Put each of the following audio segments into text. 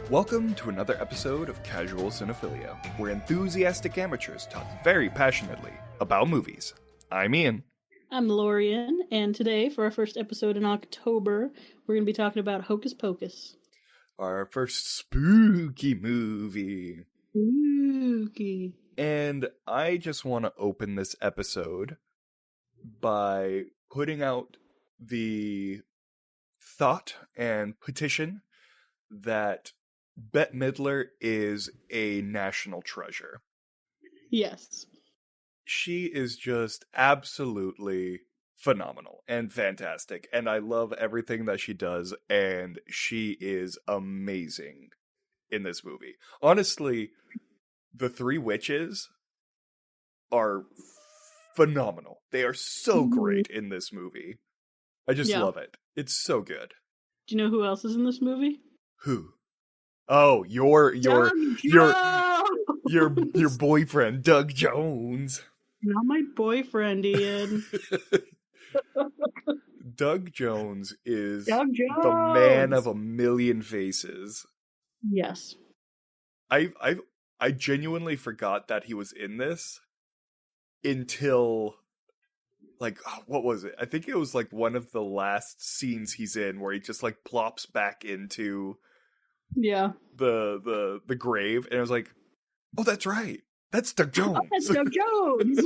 Welcome to another episode of Casual Cinephilia, where enthusiastic amateurs talk very passionately about movies. I'm Ian. I'm Lorian, and today, for our first episode in October, we're going to be talking about Hocus Pocus. Our first spooky movie. Spooky. And I just want to open this episode by putting out the thought and petition that Bette Midler is a national treasure. Yes. She is just absolutely phenomenal and fantastic, and I love everything that she does, and she is amazing in this movie. Honestly, the three witches are phenomenal. They are so great in this movie. I just love it. It's so good. Do you know who else is in this movie? Who? Oh, your boyfriend, Doug Jones. Not my boyfriend, Ian. Doug Jones is the man of a million faces. Yes. I genuinely forgot that he was in this until, like, what was it? I think it was like one of the last scenes he's in where he just like plops back into the grave, and I was like, oh, that's right. That's Doug Jones. Oh, that's Doug Jones.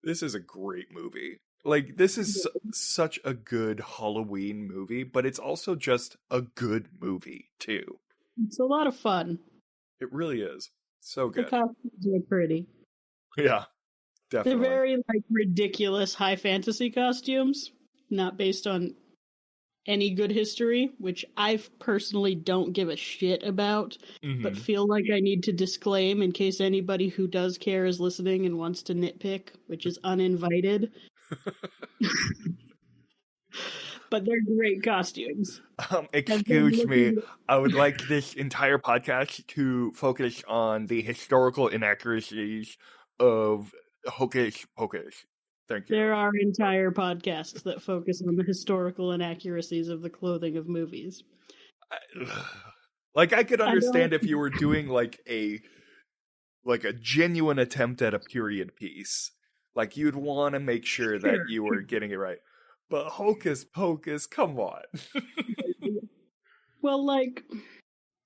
This is a great movie. Like, this is such a good Halloween movie, but it's also just a good movie, too. It's a lot of fun. It really is. So good. The costumes are pretty. Yeah, definitely. They're very, like, ridiculous high fantasy costumes, not based on any good history, which I personally don't give a shit about, but feel like I need to disclaim in case anybody who does care is listening and wants to nitpick, which is uninvited. But they're great costumes. Excuse me, I would like this entire podcast to focus on the historical inaccuracies of Hocus Pocus. Thank you. There are entire podcasts that focus on the historical inaccuracies of the clothing of movies. Like, I could understand if you were doing like a genuine attempt at a period piece. Like, you'd want to make sure that you were getting it right. But Hocus Pocus, come on. Well, like,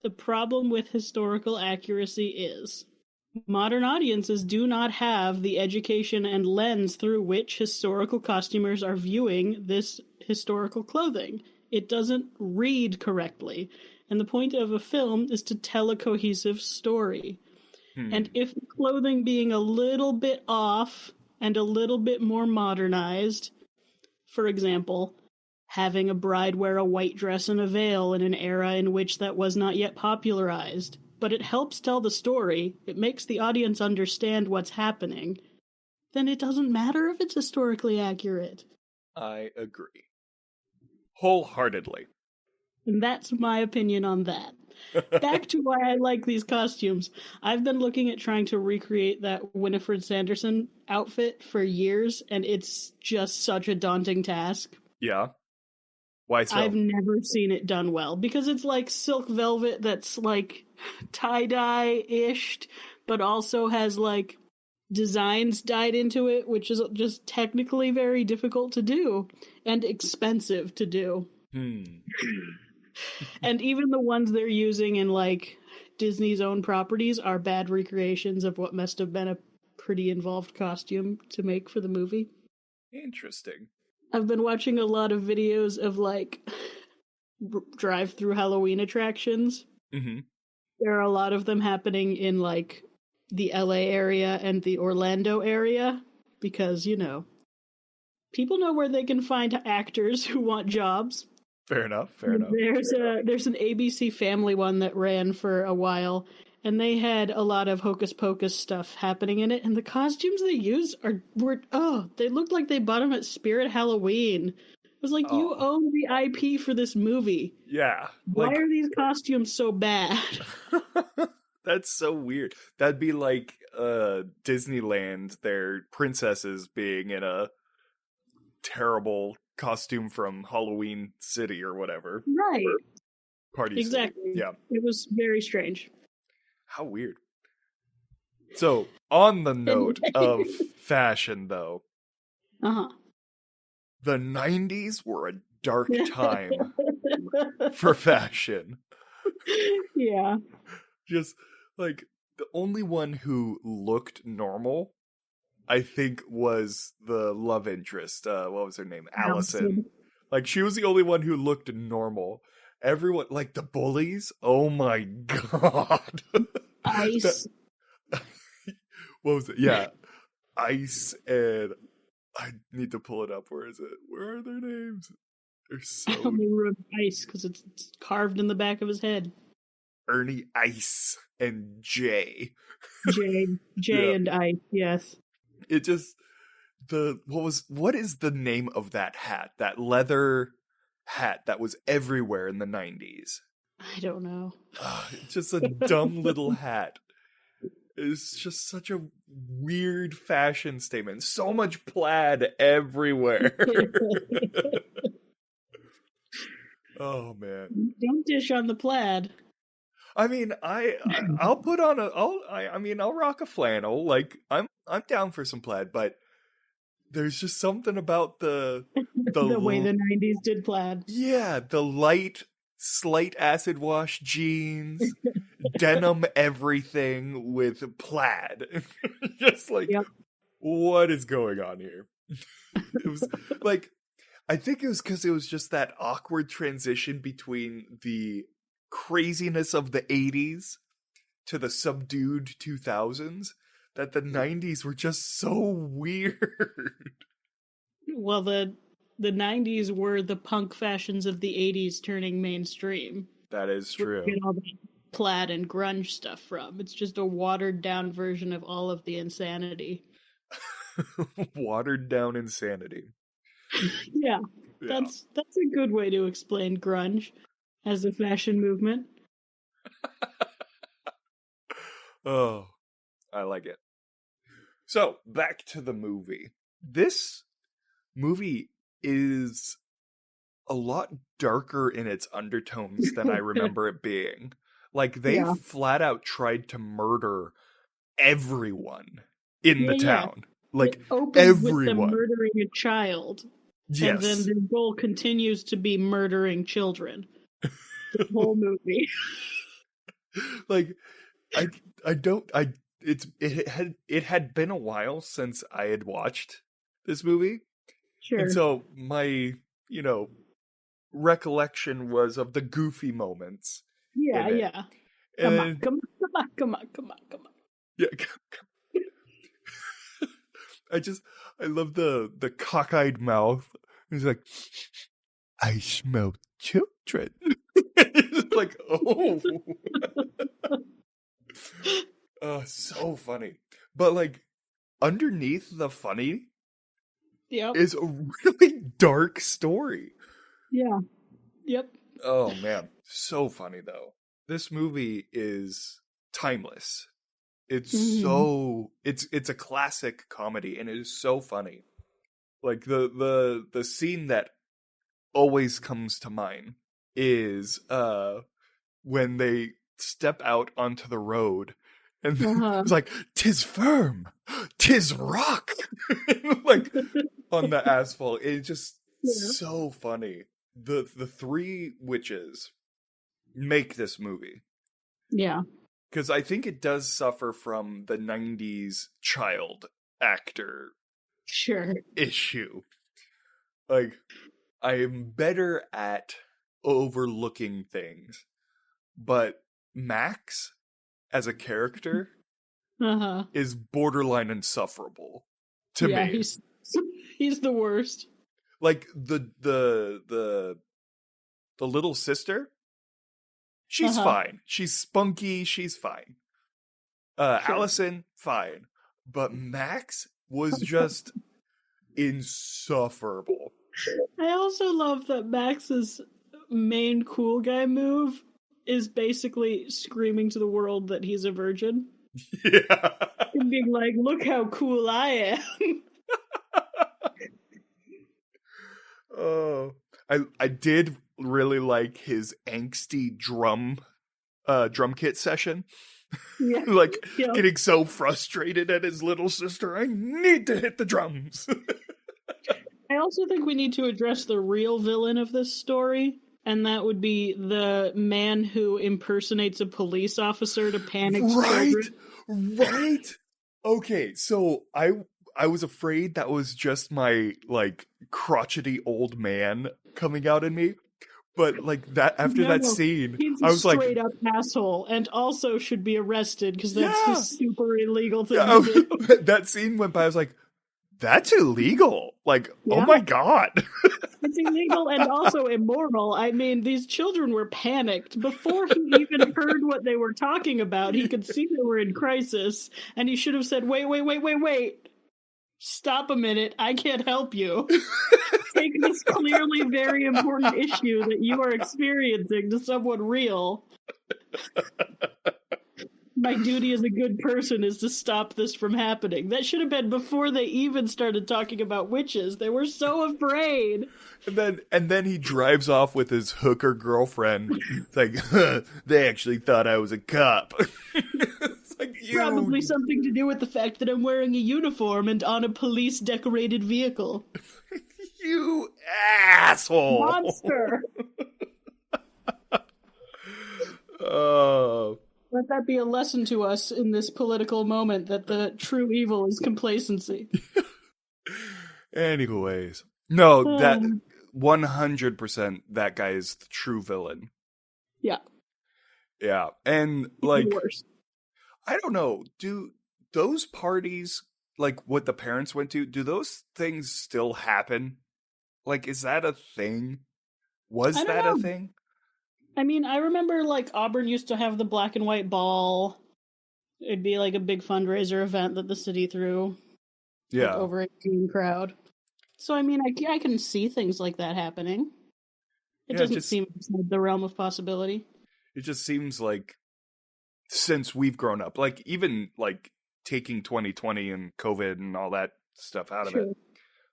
the problem with historical accuracy is modern audiences do not have the education and lens through which historical costumers are viewing this historical clothing. It doesn't read correctly. And the point of a film is to tell a cohesive story. And if the clothing being a little bit off and a little bit more modernized, for example, having a bride wear a white dress and a veil in an era in which that was not yet popularized, but it helps tell the story, it makes the audience understand what's happening, then it doesn't matter if it's historically accurate. I agree. Wholeheartedly. And that's my opinion on that. Back to why I like these costumes. I've been looking at trying to recreate that Winifred Sanderson outfit for years, and it's just such a daunting task. Yeah. Why so? I've never seen it done well, because it's like silk velvet that's like tie-dye-ish, but also has like designs dyed into it, which is just technically very difficult to do and expensive to do. And even the ones they're using in like Disney's own properties are bad recreations of what must have been a pretty involved costume to make for the movie. Interesting. I've been watching a lot of videos of like drive-through Halloween attractions. There are a lot of them happening in like the LA area and the Orlando area because, you know, people know where they can find actors who want jobs. Fair enough. There's an ABC Family one that ran for a while, and they had a lot of Hocus Pocus stuff happening in it, and the costumes they used they looked like they bought them at Spirit Halloween. It was like, you own the IP for this movie. Yeah. Why are these costumes so bad? That's so weird. That'd be like Disneyland, their princesses being in a terrible costume from Halloween City or whatever. Right. Or Party Exactly. City. Yeah. It was very strange. How weird. So, on the note of fashion, though, the 90s were a dark time for fashion. Yeah. Just, like, the only one who looked normal, I think, was the love interest. What was her name? Allison. Like, she was the only one who looked normal. Everyone, like, the bullies, oh my god. Ice. What was it? Yeah. Ice and I need to pull it up. Where is it? Where are their names? They're so I only wrote Ice because it's carved in the back of his head. Ernie, Ice, and Jay. Jay yeah. And Ice, yes. It just what is the name of that hat? That leather hat that was everywhere in the 90s. I don't know. It's just a dumb little hat. It's just such a weird fashion statement. So much plaid everywhere. Oh man! Don't dish on the plaid. I mean, I'll put on I'll rock a flannel. Like I'm down for some plaid, but there's just something about the way the 90s did plaid. Yeah, the light, slight acid wash jeans. Denim everything with plaid. Just like, what is going on here? It was like, I think it was because it was just that awkward transition between the craziness of the 80s to the subdued 2000s that the 90s were just so weird. Well, the 90s were the punk fashions of the 80s turning mainstream. That is true. Plaid and grunge stuff from. It's just a watered down version of all of the insanity. Watered down insanity. Yeah. That's a good way to explain grunge as a fashion movement. Oh, I like it. So, back to the movie. This movie is a lot darker in its undertones than I remember it being. Like, they flat out tried to murder everyone in the town. Like, it opens everyone. With them murdering a child. Yes. And then the goal continues to be murdering children. The whole movie. Like, it had been a while since I had watched this movie. Sure. And so my, recollection was of the goofy moments. Yeah, yeah. And come on. Yeah. I love the cockeyed mouth. He's like, I smell children. It's like, oh. So funny. But like, underneath the funny is a really dark story. Yeah. Yep. Oh man, so funny though. This movie is timeless. It's it's a classic comedy and it is so funny. Like the scene that always comes to mind is when they step out onto the road and it's like, 'tis firm, 'tis rock. Like on the asphalt. It's just so funny. The three witches make this movie. Yeah. Because I think it does suffer from the 90s child actor issue. Like, I am better at overlooking things, but Max, as a character, is borderline insufferable to me. Yeah, he's the worst. Like, the little sister, she's fine. She's spunky. She's fine. Allison, fine. But Max was just insufferable. I also love that Max's main cool guy move is basically screaming to the world that he's a virgin. Yeah. And being like, look how cool I am. Oh, I did really like his angsty drum kit session. Yeah. Like Yeah. getting so frustrated at his little sister. I need to hit the drums. I also think we need to address the real villain of this story, and that would be the man who impersonates a police officer to panic Right, children. right. Okay, so I was afraid that was just my like crotchety old man coming out in me, but like that after that No, scene, he's a I was like, straight up asshole, and also should be arrested because that's yeah, just super illegal thing yeah. to do. That scene went by. I was like, that's illegal. Like, oh Yeah. my god. It's illegal and also immoral. I mean, these children were panicked. Before he even heard what they were talking about, he could see they were in crisis, and he should have said, wait. Stop a minute. I can't help you. Take this clearly very important issue that you are experiencing to someone real. My duty as a good person is to stop this from happening. That should have been before they even started talking about witches. They were so afraid. And then he drives off with his hooker girlfriend. It's like, they actually thought I was a cop. It's like, Probably something to do with the fact that I'm wearing a uniform and on a police decorated vehicle. You asshole. Monster! Oh. Let that be a lesson to us in this political moment that the true evil is complacency. Anyways. No, that 100% that guy is the true villain. Yeah. Yeah. And like, worse. I don't know, do those parties, like what the parents went to, do those things still happen? Like, is that a thing? Was that a thing? I mean, I remember like Auburn used to have the black and white ball. It'd be like a big fundraiser event that the city threw. Yeah. Like, over 18 crowd. So, I mean, I can see things like that happening. It doesn't seem outside the realm of possibility. It just seems like since we've grown up, like even like taking 2020 and COVID and all that stuff out of it,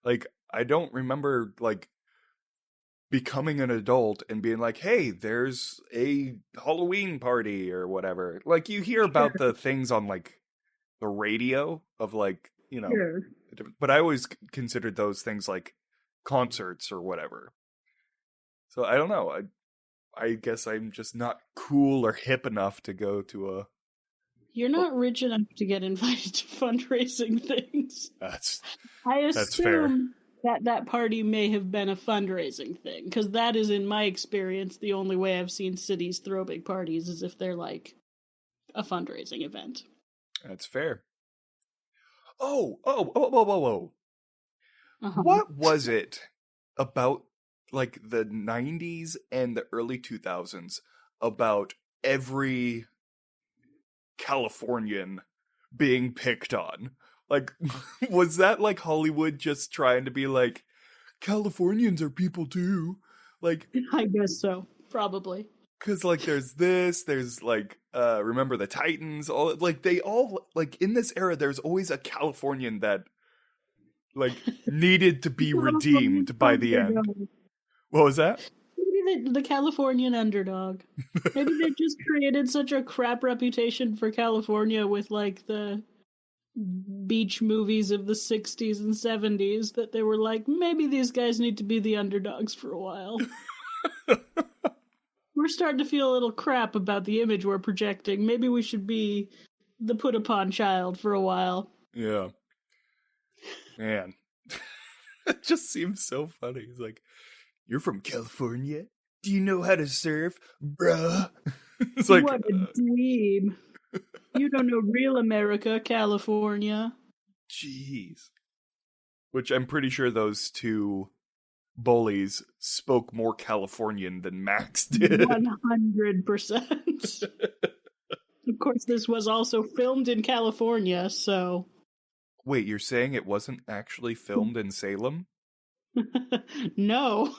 like I don't remember like becoming an adult and being like, hey, there's a Halloween party or whatever. Like you hear about the things on like the radio of like, you know, but I always considered those things like concerts or whatever. So I don't know. I guess I'm just not cool or hip enough to go to a... You're not rich enough to get invited to fundraising things. I assume that party may have been a fundraising thing, because that is, in my experience, the only way I've seen cities throw big parties is if they're like a fundraising event. That's fair. Oh. Uh-huh. What was it about like the 90s and the early 2000s about every Californian being picked on? Like, was that like Hollywood just trying to be like, Californians are people too? Like, I guess so, probably. Because like there's like Remember the Titans, all like they all like in this era there's always a Californian that like needed to be redeemed by the end. What was that? Maybe the Californian underdog. Maybe they just created such a crap reputation for California with like the beach movies of the 60s and 70s that they were like, maybe these guys need to be the underdogs for a while. We're starting to feel a little crap about the image we're projecting. Maybe we should be the put upon child for a while. Yeah. Man. It just seems so funny. He's like, you're from California? Do you know how to surf? Bruh. It's like, what a dweeb. You don't know real America, California. Jeez. Which I'm pretty sure those two bullies spoke more Californian than Max did. 100%. Of course, this was also filmed in California, so... Wait, you're saying it wasn't actually filmed in Salem? No.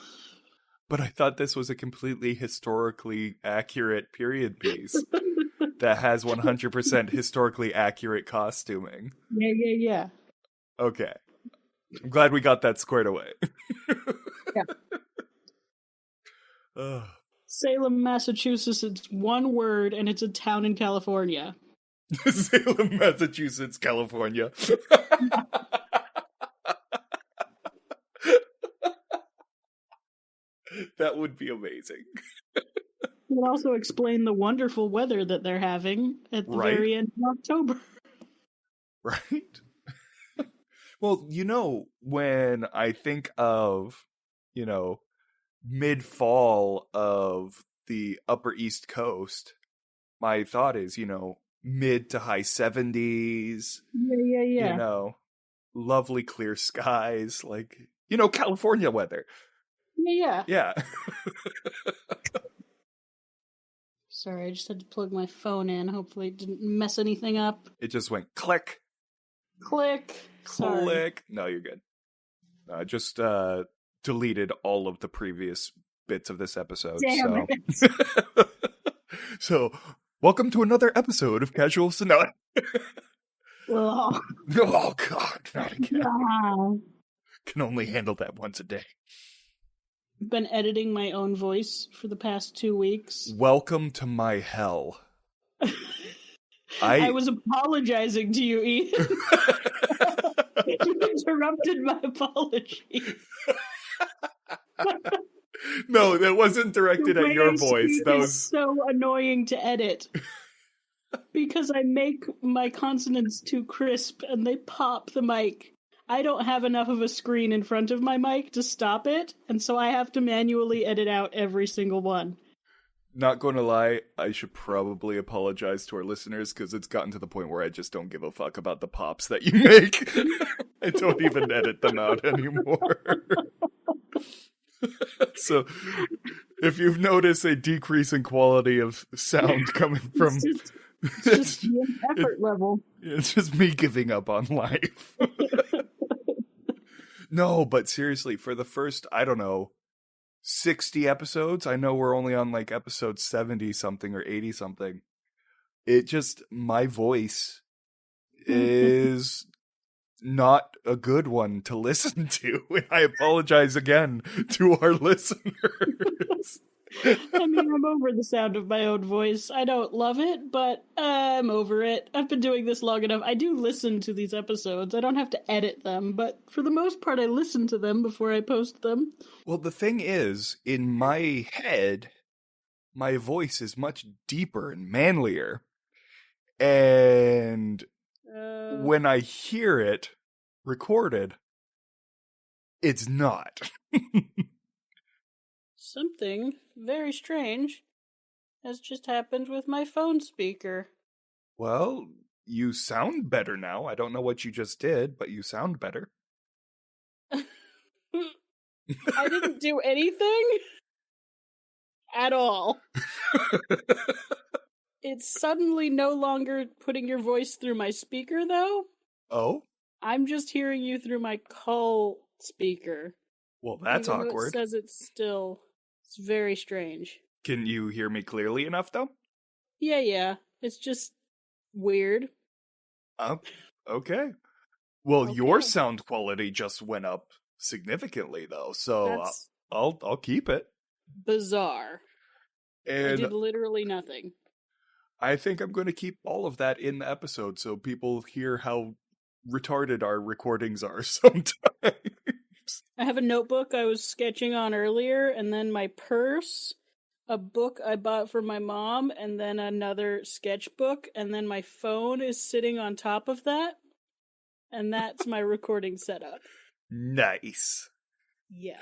But I thought this was a completely historically accurate period piece that has 100% historically accurate costuming. Yeah. Okay. I'm glad we got that squared away. Yeah. Ugh. Salem, Massachusetts, it's one word and it's a town in California. Salem, Massachusetts, California. That would be amazing. It would also explain the wonderful weather that they're having at the Right? very end of October. Right? Well, when I think of, mid-fall of the Upper East Coast, my thought is, mid to high 70s, Yeah. lovely clear skies, like, California weather. Yeah. Yeah. Sorry, I just had to plug my phone in. Hopefully it didn't mess anything up. It just went click, Click. Sorry. click. No, you're good. I just deleted all of the previous bits of this episode. Damn so. it. So, welcome to another episode of Casual Sonata. Oh, Oh, God, not again. yeah. Can only handle that once a day. I've been editing my own voice for the past 2 weeks. Welcome to my hell. I was apologizing to you, Ian. You interrupted my apology. No, that wasn't directed at your voice. That was so annoying to edit. Because I make my consonants too crisp and they pop the mic. I don't have enough of a screen in front of my mic to stop it, and so I have to manually edit out every single one. Not going to lie, I should probably apologize to our listeners because it's gotten to the point where I just don't give a fuck about the pops that you make. I don't even edit them out anymore. So, if you've noticed a decrease in quality of sound coming from... It's just the effort level. It's just me giving up on life. No, but seriously, for the first, 60 episodes, I know we're only on like episode 70 something or 80 something. My voice is not a good one to listen to. And I apologize again to our listeners. I mean, I'm over the sound of my own voice. I don't love it, but I'm over it. I've been doing this long enough. I do listen to these episodes. I don't have to edit them, but for the most part, I listen to them before I post them. Well, the thing is, in my head, my voice is much deeper and manlier. And when I hear it recorded, it's not. Something very strange has just happened with my phone speaker. Well, you sound better now. I don't know what you just did, but you sound better. I didn't do anything at all. It's suddenly no longer putting your voice through my speaker, though. Oh? I'm just hearing you through my call speaker. Well, that's Even though awkward. It says it's very strange. Can you hear me clearly enough, though? Yeah. It's just weird. Okay. Well, Okay. your sound quality just went up significantly, though, so That's I'll keep it. bizarre. I And did literally nothing. I think I'm going to keep all of that in the episode so people hear how retarded our recordings are sometimes. I have a notebook I was sketching on earlier, and then my purse, a book I bought for my mom, and then another sketchbook, and then my phone is sitting on top of that, and that's my recording setup. Nice. Yeah.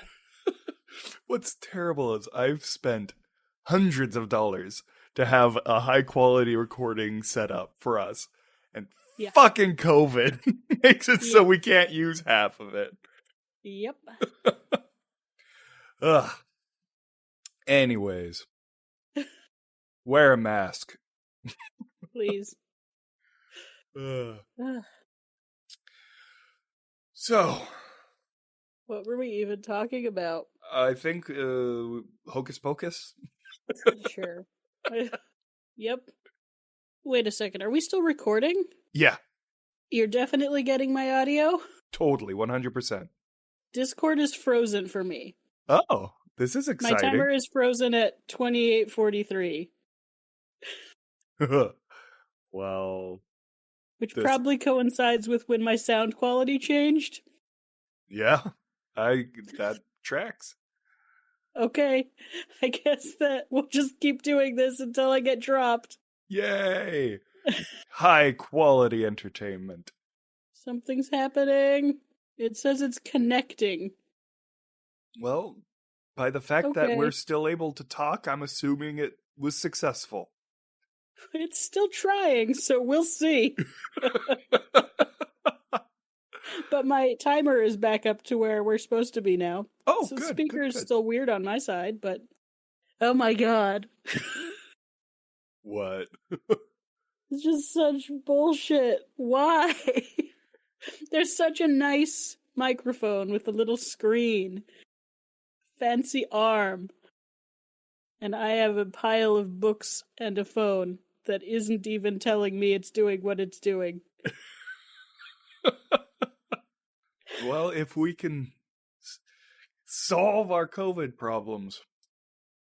What's terrible is I've spent hundreds of dollars to have a high quality recording set up for us, and fucking COVID makes it so we can't use half of it. Yep. Ugh. Anyways, wear a mask. Please. Ugh. So, What were we even talking about? I think Hocus Pocus. Sure. Yep. Wait a second. Are we still recording? Yeah, You're definitely getting my audio? totally, 100%. Discord is frozen for me. Oh, this is My exciting. timer is frozen at 28:43. Well, Which this, probably coincides with when my sound quality changed. yeah, that tracks. Okay, I guess that we'll just keep doing this until I get dropped. Yay! High quality entertainment. Something's happening. It says it's connecting. Well, by the fact that we're Okay. still able to talk, I'm assuming it was successful. It's still trying, so we'll see. But my timer is back up to where we're supposed to be now. Oh, So the good, speaker good, is good. still weird on my side, but oh my god. What? It's just such bullshit. Why? There's such a nice microphone with a little screen, fancy arm, and I have a pile of books and a phone that isn't even telling me it's doing what it's doing. Well, if we can solve our COVID problems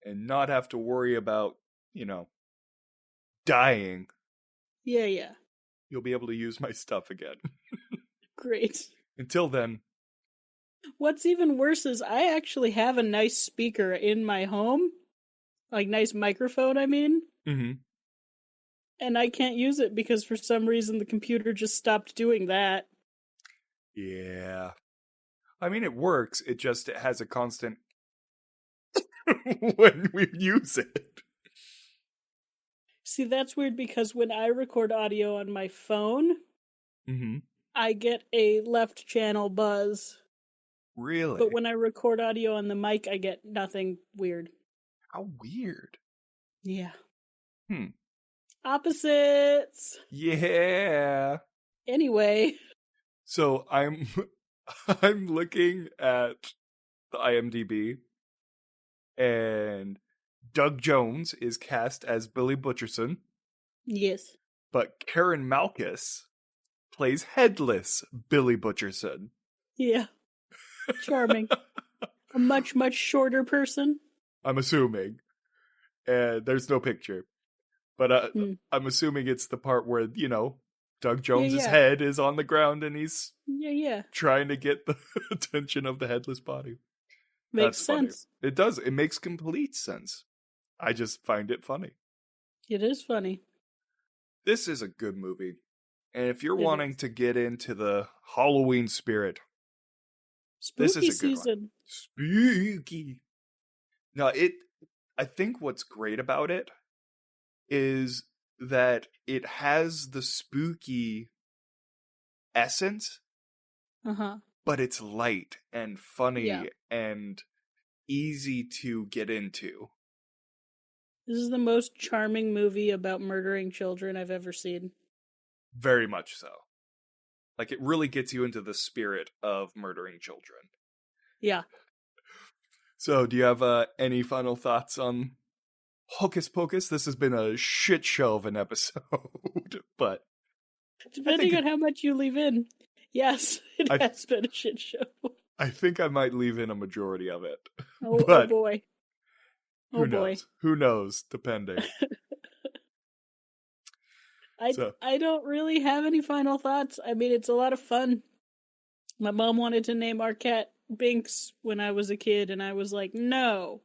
and not have to worry about, dying, Yeah. you'll be able to use my stuff again. Great. Until then, What's even worse is I actually have a nice speaker in my home. Like, nice microphone, I mean. mm-hmm. And I can't use it because for some reason the computer just stopped doing that. Yeah. I mean, it works. It has a constant when we use it. See, that's weird because when I record audio on my phone, Mm-hmm. I get a left channel buzz. Really? But when I record audio on the mic, I get nothing weird. How weird. Yeah. Hmm. Opposites. Yeah. Anyway. So I'm looking at the IMDb, and Doug Jones is cast as Billy Butcherson, Yes. but Karen Malkus plays headless Billy Butcherson. Yeah. Charming. A much, much shorter person. I'm assuming. And there's no picture. But I'm assuming it's the part where, Doug Jones's Yeah. head is on the ground and he's Yeah. trying to get the attention of the headless body. Makes That's funny. sense. It does. It makes complete sense. I just find it funny. It is funny. This is a good movie. And if you're It wanting is. to get into the Halloween spirit, this Spooky is a good season. one. Spooky. Now, I think what's great about it is that it has the spooky essence, but it's light and funny and easy to get into. This is the most charming movie about murdering children I've ever seen. Very much so. Like, it really gets you into the spirit of murdering children. Yeah. So, do you have any final thoughts on Hocus Pocus? This has been a shit show of an episode, but depending on how much you leave in, yes, it has been a shit show. I think I might leave in a majority of it. Oh boy. Who knows? Who knows, depending. I don't really have any final thoughts. I mean, it's a lot of fun. My mom wanted to name our cat Binks when I was a kid, and I was like, no,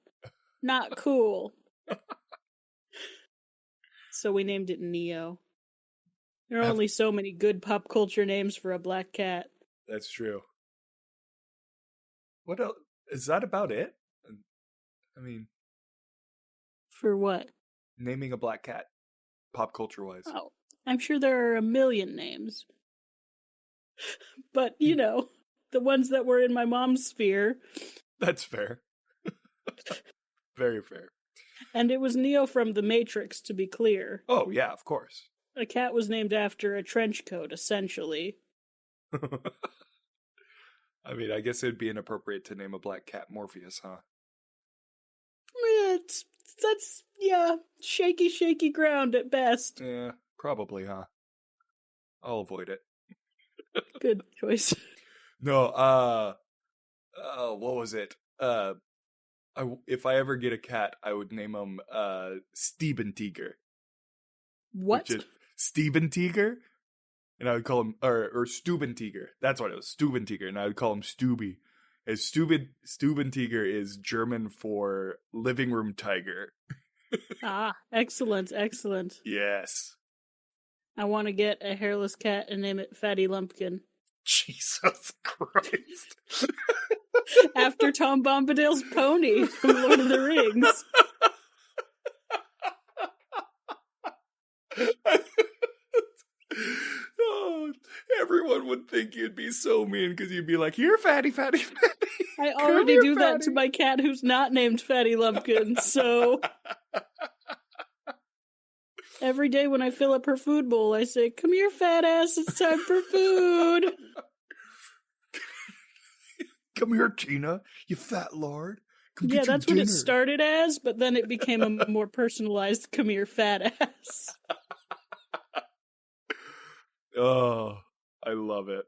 not cool. So we named it Neo. There are only so many good pop culture names for a black cat. That's true. What else? Is that about it? I mean... For what? Naming a black cat, pop culture-wise. Oh, I'm sure there are a million names. But, the ones that were in my mom's sphere. That's fair. Very fair. And it was Neo from The Matrix, to be clear. Oh, yeah, of course. A cat was named after a trench coat, essentially. I mean, I guess it'd be inappropriate to name a black cat Morpheus, huh? That's shaky ground at best. Yeah, probably, huh? I'll avoid it. Good choice. No, what was it? If I ever get a cat, I would name him Steven Tiger, which What? is Steven Tiger, and I would call him or Stuben Tiger. That's what it was, Stuben Tiger, and I would call him Stubby. As Stuben Tiger is German for living room tiger. Ah, excellent, excellent. Yes. I want to get a hairless cat and name it Fatty Lumpkin. Jesus Christ. After Tom Bombadil's pony from Lord of the Rings. Oh, everyone would think you'd be so mean because you'd be like, "Here, fatty, fatty, fatty." I already do that to my cat who's not named Fatty Lumpkin, so every day when I fill up her food bowl, I say, "Come here, fat ass, it's time for food." Come here, Tina, you fat lard. Come Yeah, get your that's what dinner. it started as, but then it became a more personalized "Come here, fat ass." Oh, I love it.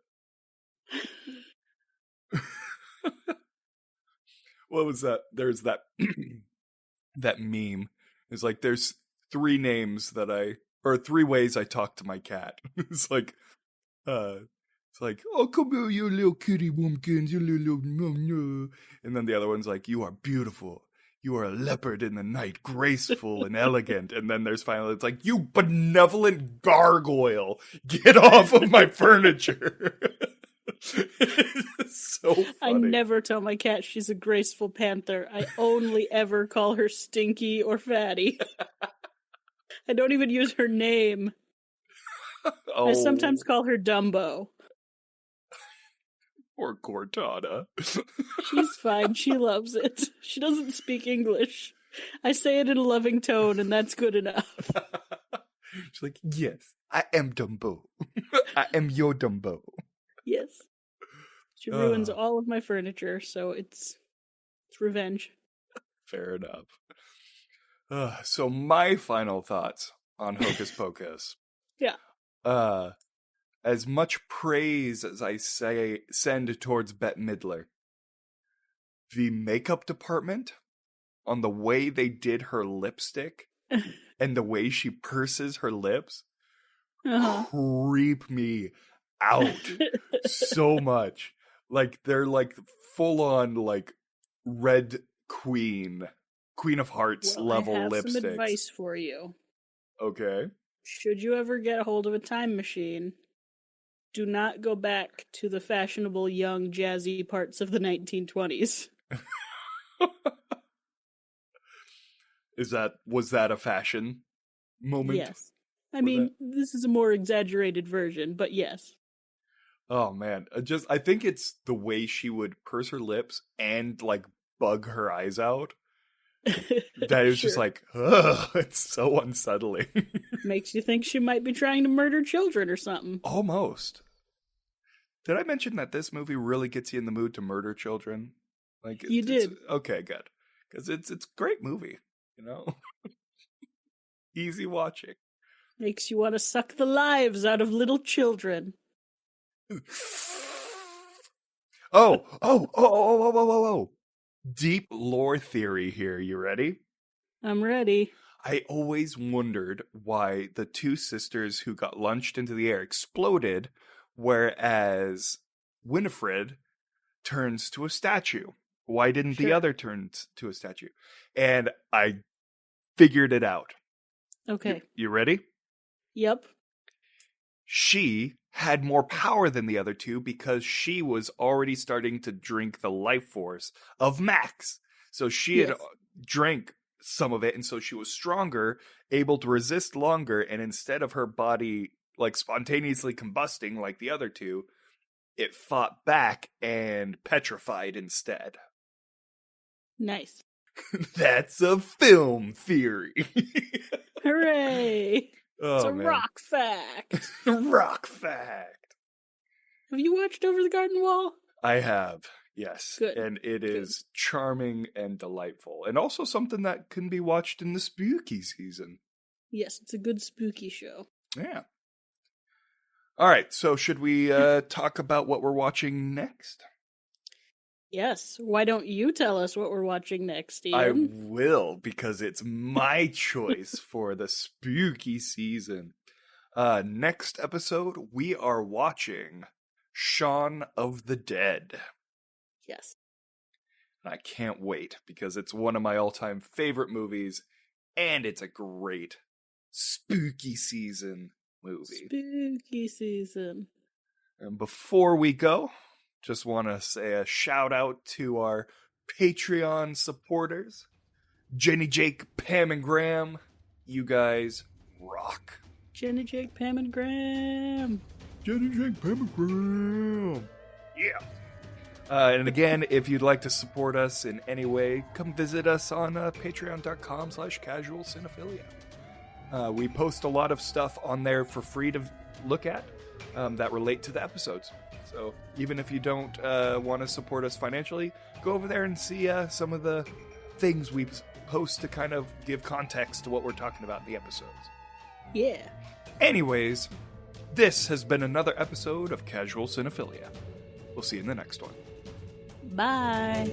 What was that? There's that that meme. It's like there's three ways I talk to my cat. It's like oh, come here, you little kitty wumpkins, you little no. And then the other one's like, you are beautiful. You are a leopard in the night, graceful and elegant. And then there's finally, it's like, you benevolent gargoyle, get off of my furniture. It's so funny. I never tell my cat she's a graceful panther. I only ever call her Stinky or Fatty. I don't even use her name. Oh, I sometimes call her Dumbo. or Cortana. She's fine. She loves it. She doesn't speak English. I say it in a loving tone, and that's good enough. She's like, yes, I am Dumbo. I am your Dumbo. Yes. She ruins all of my furniture, so it's revenge. Fair enough. So my final thoughts on Hocus Pocus. Yeah. As much praise as I send towards Bette Midler, the makeup department on the way they did her lipstick and the way she purses her lips creep me out so much. Like they're like full on like red queen of hearts level I have lipsticks. some advice for you. Okay. Should you ever get a hold of a time machine, do not go back to the fashionable, young, jazzy parts of the 1920s. Was that a fashion moment? Yes. I mean, this is a more exaggerated version, but yes. Oh man, I think it's the way she would purse her lips and like bug her eyes out. That is just like, ugh, it's so unsettling. Makes you think she might be trying to murder children or something. Almost. Did I mention that this movie really gets you in the mood to murder children? Like you did. Okay, good. Because it's a great movie, you know? Easy watching. Makes you want to suck the lives out of little children. Oh. Deep lore theory here. You ready? I'm ready. I always wondered why the two sisters who got launched into the air exploded, whereas Winifred turns to a statue. Why didn't the other turn to a statue? And I figured it out. Okay. You ready? Yep. She had more power than the other two because she was already starting to drink the life force of Max. So she had drank some of it, and so she was stronger, able to resist longer, and instead of her body like spontaneously combusting like the other two, it fought back and petrified instead. Nice. That's a film theory. Hooray! Oh, it's a man. rock fact. Rock fact. Have you watched Over the Garden Wall? I have, yes. Good. And it is charming and delightful. And also something that can be watched in the spooky season. Yes, it's a good spooky show. Yeah. All right, so should we talk about what we're watching next? Yes. Why don't you tell us what we're watching next, I Ian? will, because it's my choice for the spooky season. Next episode, we are watching Shaun of the Dead. Yes. And I can't wait, because it's one of my all-time favorite movies, and it's a great spooky season movie. Spooky season. And before we go, just want to say a shout out to our Patreon supporters, Jenny, Jake, Pam, and Graham. You guys rock. Jenny, Jake, Pam, and Graham. Jenny, Jake, Pam, and Graham. Yeah. And again, if you'd like to support us in any way, come visit us on patreon.com/casualcinephilia. We post a lot of stuff on there for free to look at that relate to the episodes. So even if you don't want to support us financially, go over there and see some of the things we post to kind of give context to what we're talking about in the episodes. Yeah. Anyways, this has been another episode of Casual Cinephilia. We'll see you in the next one. Bye.